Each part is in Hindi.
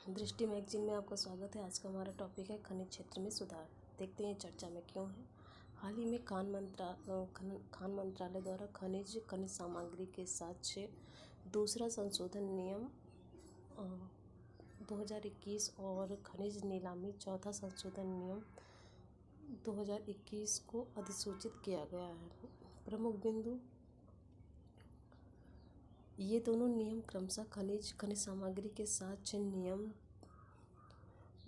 दृष्टि मैगजीन में आपका स्वागत है। आज का हमारा टॉपिक है खनिज क्षेत्र में सुधार। देखते हैं चर्चा में क्यों है। हाल ही में खान मंत्रालय द्वारा खनिज सामग्री के साथ दूसरा संशोधन नियम 2021 और खनिज नीलामी चौथा संशोधन नियम 2021 को अधिसूचित किया गया है। प्रमुख बिंदु, ये दोनों नियम क्रमशः खनिज सामग्री के साथ नियम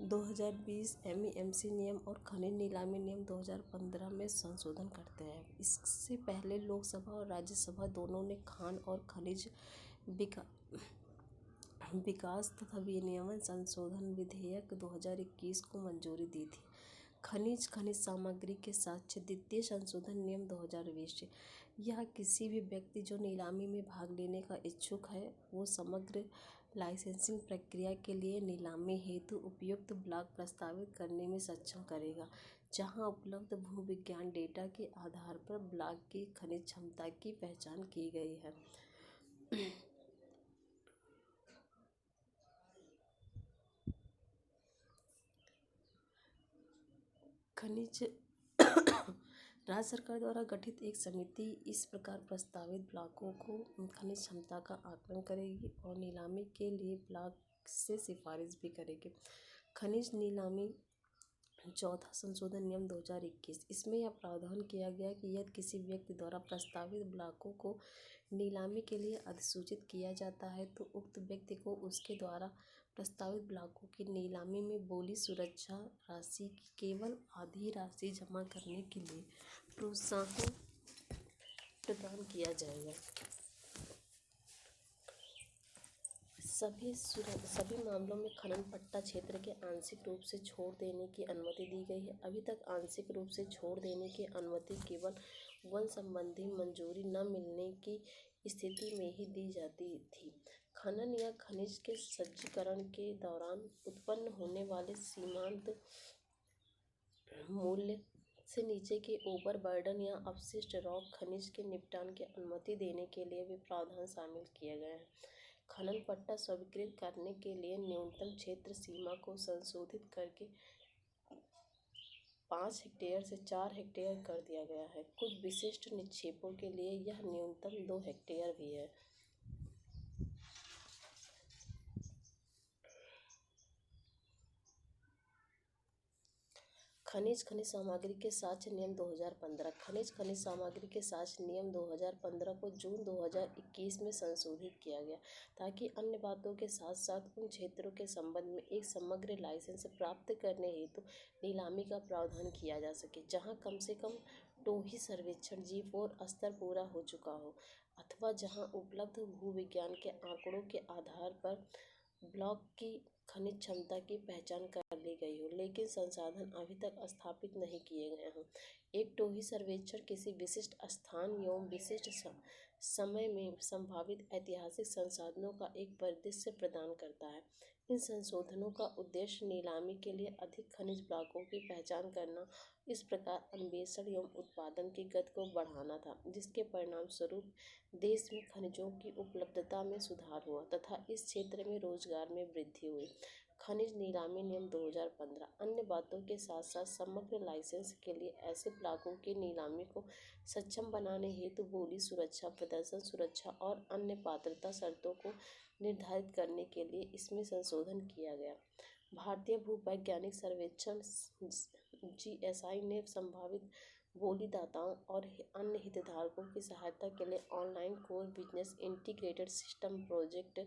2020 MEMC नियम और खनिज नीलामी नियम 2015 में संशोधन करते हैं। इससे पहले लोकसभा और राज्यसभा दोनों ने खान और खनिज विकास तथा विनियमन संशोधन विधेयक 2021 को मंजूरी दी थी। खनिज सामग्री के साथ द्वितीय संशोधन नियम 2020 यह किसी भी व्यक्ति जो नीलामी में भाग लेने का इच्छुक है वो समग्र लाइसेंसिंग प्रक्रिया के लिए नीलामी हेतु उपयुक्त ब्लॉक प्रस्तावित करने में सक्षम करेगा, जहां उपलब्ध भूविज्ञान डेटा के आधार पर ब्लॉक की खनिज क्षमता की पहचान की गई है। खनिज राज्य सरकार द्वारा गठित एक समिति इस प्रकार प्रस्तावित ब्लॉकों को खनिज क्षमता का आकलन करेगी और नीलामी के लिए ब्लॉक से सिफारिश भी करेगी। खनिज नीलामी चौथा संशोधन नियम 2021, इसमें यह प्रावधान किया गया कि यदि किसी व्यक्ति द्वारा प्रस्तावित ब्लॉकों को नीलामी के लिए अधिसूचित किया जाता है तो उक्त व्यक्ति को उसके द्वारा प्रस्तावित ब्लॉकों की नीलामी में बोली सुरक्षा राशि की केवल आधी राशि जमा करने के लिए प्रोत्साहन प्रदान किया जाएगा। सभी मामलों में खनन पट्टा क्षेत्र के आंशिक रूप से छोड़ देने की अनुमति दी गई है। अभी तक आंशिक रूप से छोड़ देने की अनुमति केवल वन संबंधी मंजूरी न मिलने की स्थिति में ही दी जाती थी। खनन या खनिज के सज्जीकरण के दौरान उत्पन्न होने वाले सीमांत मूल्य से नीचे के ओवरबर्डन या अपशिष्ट रॉक खनिज के निपटान की अनुमति देने के लिए भी प्रावधान शामिल किए गए हैं। खनन पट्टा स्वीकृत करने के लिए न्यूनतम क्षेत्र सीमा को संशोधित करके 5 हेक्टेयर से 4 हेक्टेयर कर दिया गया है। कुछ विशिष्ट निक्षेपों के लिए यह न्यूनतम 2 हेक्टेयर भी है। खनिज सामग्री के साक्ष्य नियम 2015 खनिज सामग्री के साक्ष्य नियम 2015 को जून 2021 में संशोधित किया गया ताकि अन्य बातों के साथ साथ उन क्षेत्रों के संबंध में एक समग्र लाइसेंस प्राप्त करने हेतु नीलामी का प्रावधान किया जा सके, जहां कम से कम टोही सर्वेक्षण G4 स्तर पूरा हो चुका हो अथवा जहां उपलब्ध भूविज्ञान के आंकड़ों के आधार पर ब्लॉक की खनिज क्षमता की पहचान कर ली गई हो, लेकिन संसाधन अभी तक स्थापित नहीं किए गए हों। एक टोही सर्वेक्षण किसी विशिष्ट स्थान एवं विशिष्ट समय में संभावित ऐतिहासिक संसाधनों का एक परिदृश्य प्रदान करता है। इन संशोधनों का उद्देश्य नीलामी के लिए अधिक खनिज ब्लॉकों की पहचान करना, इस प्रकार अन्वेषण एवं उत्पादन की गति को बढ़ाना था, जिसके परिणाम स्वरूप देश में खनिजों की उपलब्धता में सुधार हुआ तथा इस क्षेत्र में रोजगार में वृद्धि हुई। खनिज नीलामी नियम 2015 अन्य बातों के साथ साथ समग्र लाइसेंस के लिए ऐसे ब्लॉकों की नीलामी को सक्षम बनाने हेतु बोली सुरक्षा, प्रदर्शन सुरक्षा और अन्य पात्रता शर्तों को निर्धारित करने के लिए इसमें संशोधन किया गया। भारतीय भूवैज्ञानिक सर्वेक्षण GSI ने संभावित बोलीदाताओं और अन्य हितधारकों की सहायता के लिए online core business integrated system project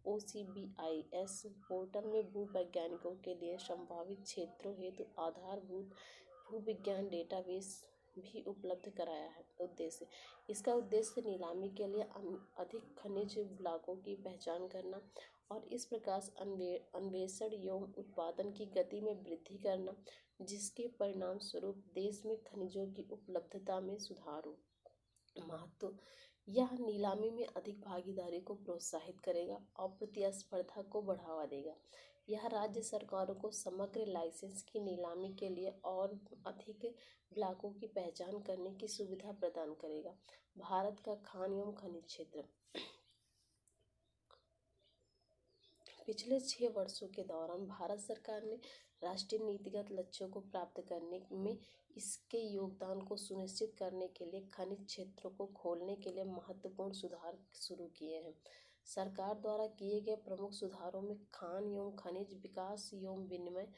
OCBIS portal में भूवैज्ञानिकों के लिए संभावित क्षेत्रों हेतु आधारभूत भूविज्ञान डेटाबेस भी उपलब्ध कराया है। इसका उद्देश्य नीलामी के लिए अधिक खनिज ब्लॉकों की पहचान करना और इस प्रकार अन्वेषण एवं उत्पादन की गति में वृद्धि करना, जिसके परिणाम स्वरूप देश में खनिजों की उपलब्धता में सुधार हो। महत्व, यह नीलामी में अधिक भागीदारी को प्रोत्साहित करेगा और प्रतिस्पर्धा को बढ़ावा देगा। यह राज्य सरकारों को समग्र लाइसेंस की नीलामी के लिए और अधिक ब्लॉकों की पहचान करने की सुविधा प्रदान करेगा। भारत का खान एवं खनिज क्षेत्र पिछले 6 वर्षों के दौरान भारत सरकार ने राष्ट्रीय नीतिगत लक्ष्यों को प्राप्त करने में इसके योगदान को सुनिश्चित करने के लिए खनिज क्षेत्रों को खोलने के लिए महत्वपूर्ण सुधार शुरू किए हैं। सरकार द्वारा किए गए प्रमुख सुधारों में खान एवं खनिज विकास एवं विनिमय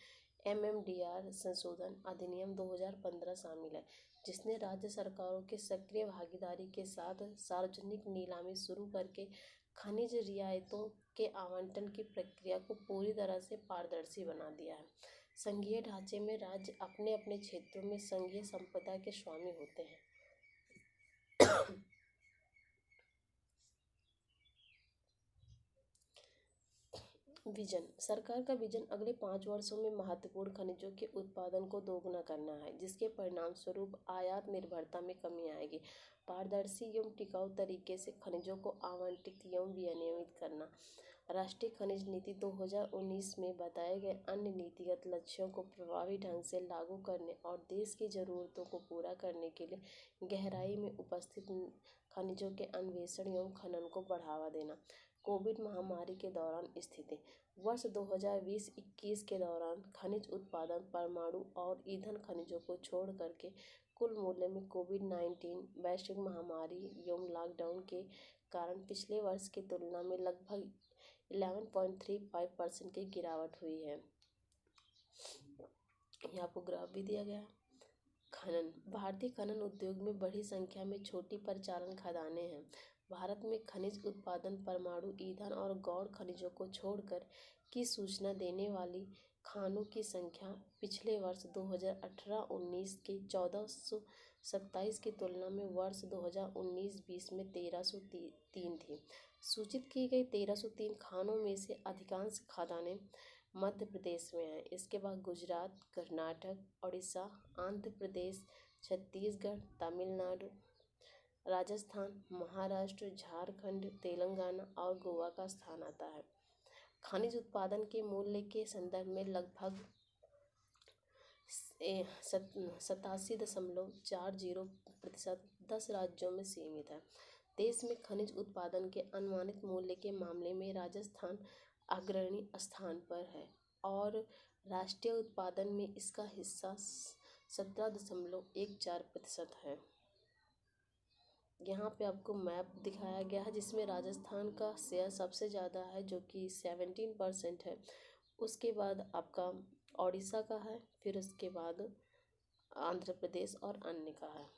MMDR संशोधन अधिनियम 2015 शामिल है, जिसने राज्य सरकारों के सक्रिय भागीदारी के साथ सार्वजनिक नीलामी शुरू करके खनिज रियायतों के आवंटन की प्रक्रिया को पूरी तरह से पारदर्शी बना दिया है। संघीय ढांचे में राज्य अपने अपने क्षेत्रों में संघीय संपदा के स्वामी होते हैं। विजन। सरकार का विजन अगले 5 वर्षों में महत्वपूर्ण खनिजों के उत्पादन को दोगुना करना है, जिसके परिणाम स्वरूप आयात निर्भरता में कमी आएगी। पारदर्शी एवं टिकाऊ तरीके से खनिजों को आवंटित एवं विनियमित करना। राष्ट्रीय खनिज नीति 2019 में बताए गए अन्य नीतिगत लक्ष्यों को प्रभावी ढंग से लागू करने और देश की जरूरतों को पूरा करने के लिए गहराई में उपस्थित खनिजों के अन्वेषण एवं खनन को बढ़ावा देना। कोविड महामारी के दौरान स्थिति। वर्ष 2020-21 के दौरान खनिज उत्पादन, परमाणु और ईंधन खनिजों को छोड़ करके कुल मूल्य में कोविड-19 वैश्विक महामारी एवं लॉकडाउन के कारण पिछले वर्ष की तुलना में लगभग 11.35% की गिरावट हुई है। यहाँ आपको ग्राफ भी दिया गया है। खनन। भारतीय खनन उद्योग में बड़ी संख्या में छोटी परिचालन खदानें हैं। भारत में खनिज उत्पादन, परमाणु ईंधन और गौण खनिजों को छोड़कर की सूचना देने वाली खानों की संख्या पिछले वर्ष 2018-19 के 1427 की तुलना में वर्ष 2019-20 में 1303 थी। सूचित की गई 1303 खानों में से अधिकांश खदानें मध्य प्रदेश में हैं। इसके बाद गुजरात, कर्नाटक, उड़ीसा, आंध्र प्रदेश, छत्तीसगढ़, तमिलनाडु, राजस्थान, महाराष्ट्र, झारखंड, तेलंगाना और गोवा का स्थान आता है। खनिज उत्पादन के मूल्य के संदर्भ में लगभग 87.40% 10 राज्यों में सीमित है। देश में खनिज उत्पादन के अनुमानित मूल्य के मामले में राजस्थान अग्रणी स्थान पर है और राष्ट्रीय उत्पादन में इसका हिस्सा 17.14% है। यहाँ पे आपको मैप दिखाया गया है, जिसमें राजस्थान का शेयर सबसे ज़्यादा है, जो कि 17% है। उसके बाद आपका ओडिशा का है, फिर उसके बाद आंध्र प्रदेश और अन्य का है।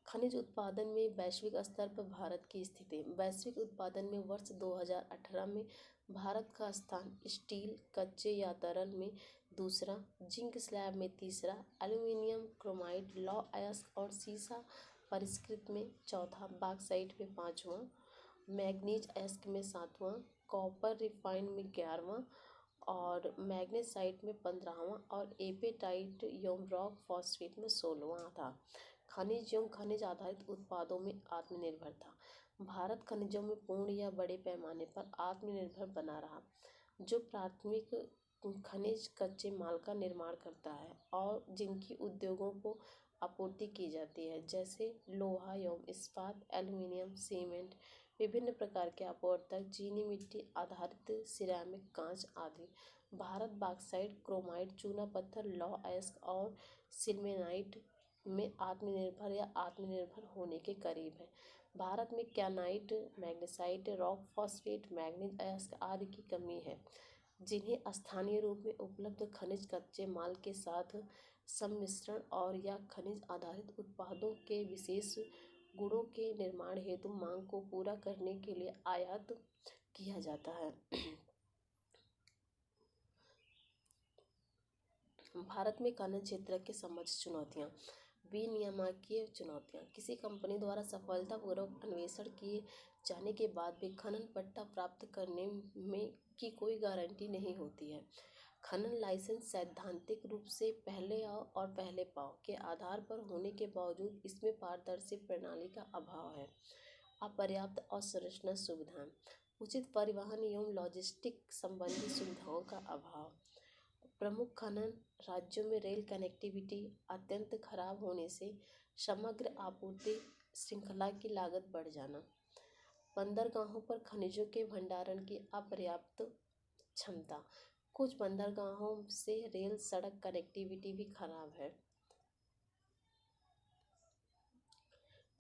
खनिज उत्पादन में वैश्विक स्तर पर भारत की स्थिति। वैश्विक उत्पादन में वर्ष 2018 में भारत का स्थान स्टील, कच्चे या तरल में दूसरा, जिंक स्लैब में तीसरा, एल्यूमीनियम, क्रोमाइट, लौह अयस्क और सीसा परिष्कृत में चौथा, बॉक्साइट में पाँचवां, मैग्नीज अयस्क में सातवां, कॉपर रिफाइंड में 11वां और मैग्नेसाइट में 15वां और एपेटाइट एवं रॉक फॉस्फेट में 16वां था। खनिज एवं खनिज आधारित उत्पादों में आत्मनिर्भरता। भारत खनिजों में पूर्ण या बड़े पैमाने पर आत्मनिर्भर बना रहा, जो प्राथमिक खनिज कच्चे माल का निर्माण करता है और जिनकी उद्योगों को आपूर्ति की जाती है, जैसे लोहा एवं इस्पात, एल्यूमीनियम, सीमेंट, विभिन्न प्रकार के अपवर्तक, चीनी मिट्टी आधारित सिरेमिक, कांच आदि। भारत बॉक्साइट, क्रोमाइट, चूना पत्थर, लौह अयस्क और सिल्मेनाइट में आत्मनिर्भर या आत्मनिर्भर होने के करीब है। भारत में कैनाइट, मैग्नेसाइट, रॉक फॉस्फेट, मैग्नीज अयस्क आदि की कमी है, जिन्हें स्थानीय रूप में उपलब्ध खनिज कच्चे माल के साथ सम्मिश्रण और या खनिज आधारित उत्पादों के विशेष गुणों के निर्माण हेतु मांग को पूरा करने के लिए आयात किया जाता है। भारत में खनन क्षेत्र के समक्ष चुनौतियाँ। विनियामकीय चुनौतियाँ। किसी कंपनी द्वारा सफलतापूर्वक अन्वेषण किए जाने के बाद भी खनन पट्टा प्राप्त करने में की कोई गारंटी नहीं होती है। खनन लाइसेंस सैद्धांतिक रूप से पहले आओ और पहले पाओ के आधार पर होने के बावजूद इसमें पारदर्शी प्रणाली का अभाव है। अपर्याप्त अवसंरचना सुविधाएं, उचित परिवहन एवं लॉजिस्टिक संबंधी सुविधाओं का अभाव। प्रमुख खनन राज्यों में रेल कनेक्टिविटी अत्यंत खराब होने से समग्र आपूर्ति श्रृंखला की लागत बढ़ जाना। बंदरगाहों पर खनिजों के भंडारण की अपर्याप्त क्षमता। कुछ बंदरगाहों से रेल सड़क कनेक्टिविटी भी खराब है।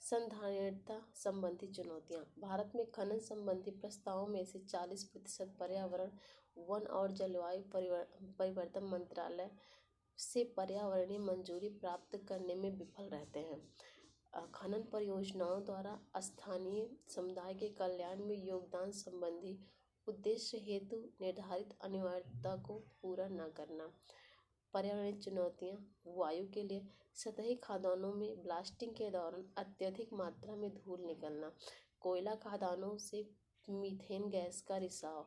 संधारणता संबंधी चुनौतियां। भारत में खनन संबंधी प्रस्तावों में से 40% पर्यावरण, वन और जलवायु परिवर्तन मंत्रालय से पर्यावरणीय मंजूरी प्राप्त करने में विफल रहते हैं। खनन परियोजनाओं द्वारा स्थानीय समुदाय के कल्याण में योगदान संबंधी उद्देश्य हेतु निर्धारित अनिवार्यता को पूरा न करना। पर्यावरणीय चुनौतियां। वायु के लिए सतही खदानों में ब्लास्टिंग के दौरान अत्यधिक मात्रा में धूल निकलना, कोयला खदानों से मीथेन गैस का रिसाव,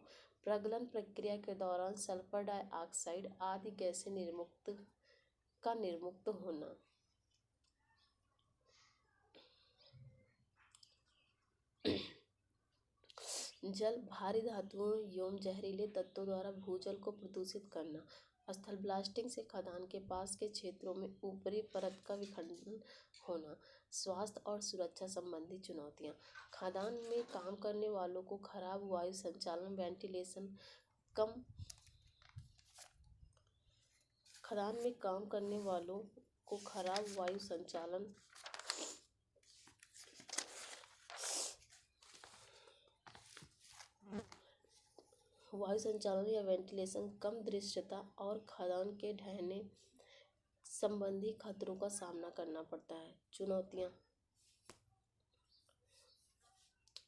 प्रगलन प्रक्रिया के दौरान सल्फर डाइऑक्साइड आदि गैसें निर्मुक्त होना। जल भारी धातुओं एवं जहरीले तत्वों द्वारा भूजल को प्रदूषित करना। स्थल ब्लास्टिंग से खदान के पास के क्षेत्रों में ऊपरी परत का विखंडन होना। स्वास्थ्य और सुरक्षा संबंधी चुनौतियां। खदान में काम करने वालों को खराब वायु संचालन वेंटिलेशन कम खदान में काम करने वालों को खराब वायु संचालन या वेंटिलेशन, कम दृश्यता और खदान के ढहने संबंधी खतरों का सामना करना पड़ता है।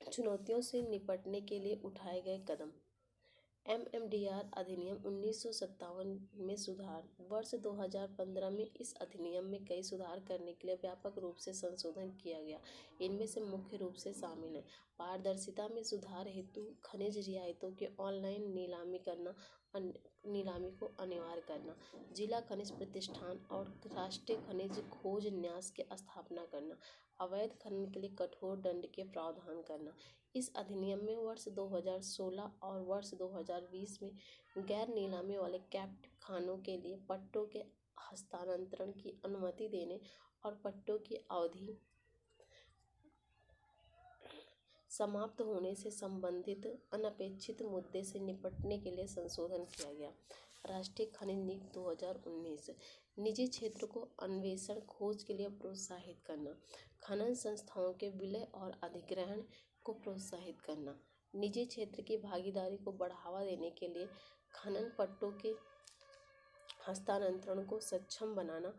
चुनौतियों से निपटने के लिए उठाए गए कदम। MMDR अधिनियम 1957 में सुधार। वर्ष 2015 में इस अधिनियम में कई सुधार करने के लिए व्यापक रूप से संशोधन किया गया। इनमें से मुख्य रूप से शामिल हैं: पारदर्शिता में सुधार हेतु खनिज रियायतों के ऑनलाइन नीलामी को अनिवार्य करना, जिला खनिज प्रतिष्ठान और राष्ट्रीय खनिज खोज न्यास की स्थापना करना, अवैध खनन के लिए कठोर दंड के प्रावधान करना। इस अधिनियम में वर्ष 2016 और वर्ष 2020 में गैर नीलामी वाले कैप्टिव खानों के लिए पट्टों के हस्तांतरण की अनुमति देने और पट्टों की अवधि समाप्त होने से संबंधित अनपेक्षित मुद्दे से निपटने के लिए संशोधन किया गया। राष्ट्रीय खनिज नीति 2019। निजी क्षेत्र को अन्वेषण खोज के लिए प्रोत्साहित करना, खनन संस्थाओं के विलय और अधिग्रहण को प्रोत्साहित करना, निजी क्षेत्र की भागीदारी को बढ़ावा देने के लिए खनन पट्टों के हस्तांतरण को सक्षम बनाना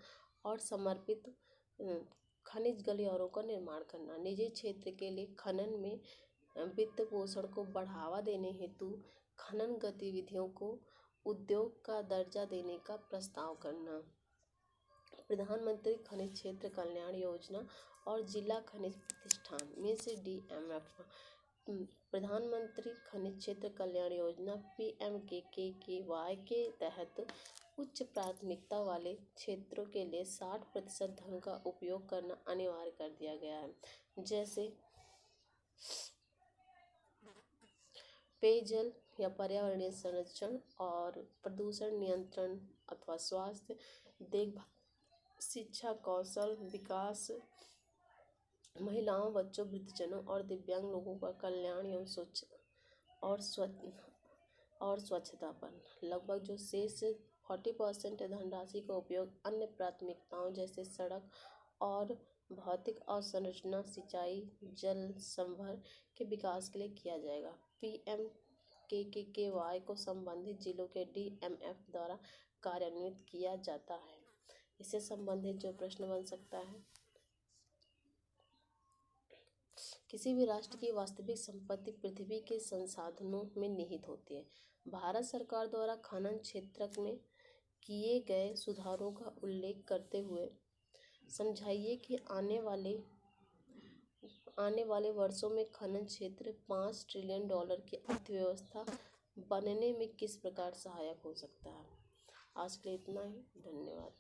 और समर्पित खनिज गलियारों का निर्माण करना, निजी क्षेत्र के लिए खनन में वित्त पोषण को बढ़ावा देने हेतु खनन गतिविधियों को उद्योग का दर्जा देने का प्रस्ताव करना। प्रधानमंत्री खनिज क्षेत्र कल्याण योजना और जिला खनिज प्रतिष्ठान में से DMF। प्रधानमंत्री खनिज क्षेत्र कल्याण योजना PMKKY के तहत उच्च प्राथमिकता वाले क्षेत्रों के लिए 60% धन का उपयोग करना अनिवार्य कर दिया गया है, जैसे पेयजल या पर्यावरणीय संरक्षण और प्रदूषण नियंत्रण अथवा स्वास्थ्य देखभाल, शिक्षा, कौशल विकास, महिलाओं, बच्चों, वृद्धजनों और दिव्यांग लोगों का कल्याण एवं स्वच्छता पर। लगभग जो शेष 40% धनराशि का उपयोग अन्य प्राथमिकताओं जैसे सड़क और भौतिक अवसंरचना, सिंचाई, जल संभर के विकास के लिए किया जाएगा। PMKKY को संबंधित जिलों के DMF द्वारा कार्यान्वित किया जाता है। इससे संबंधित जो प्रश्न बन सकता है, किसी भी राष्ट्र की वास्तविक संपत्ति पृथ्वी के संसाधनों में निहित होती है। भारत सरकार द्वारा खनन क्षेत्र में किए गए सुधारों का उल्लेख करते हुए समझाइए कि आने वाले वर्षों में खनन क्षेत्र $5 ट्रिलियन की अर्थव्यवस्था बनने में किस प्रकार सहायक हो सकता है। आज के लिए इतना ही। धन्यवाद।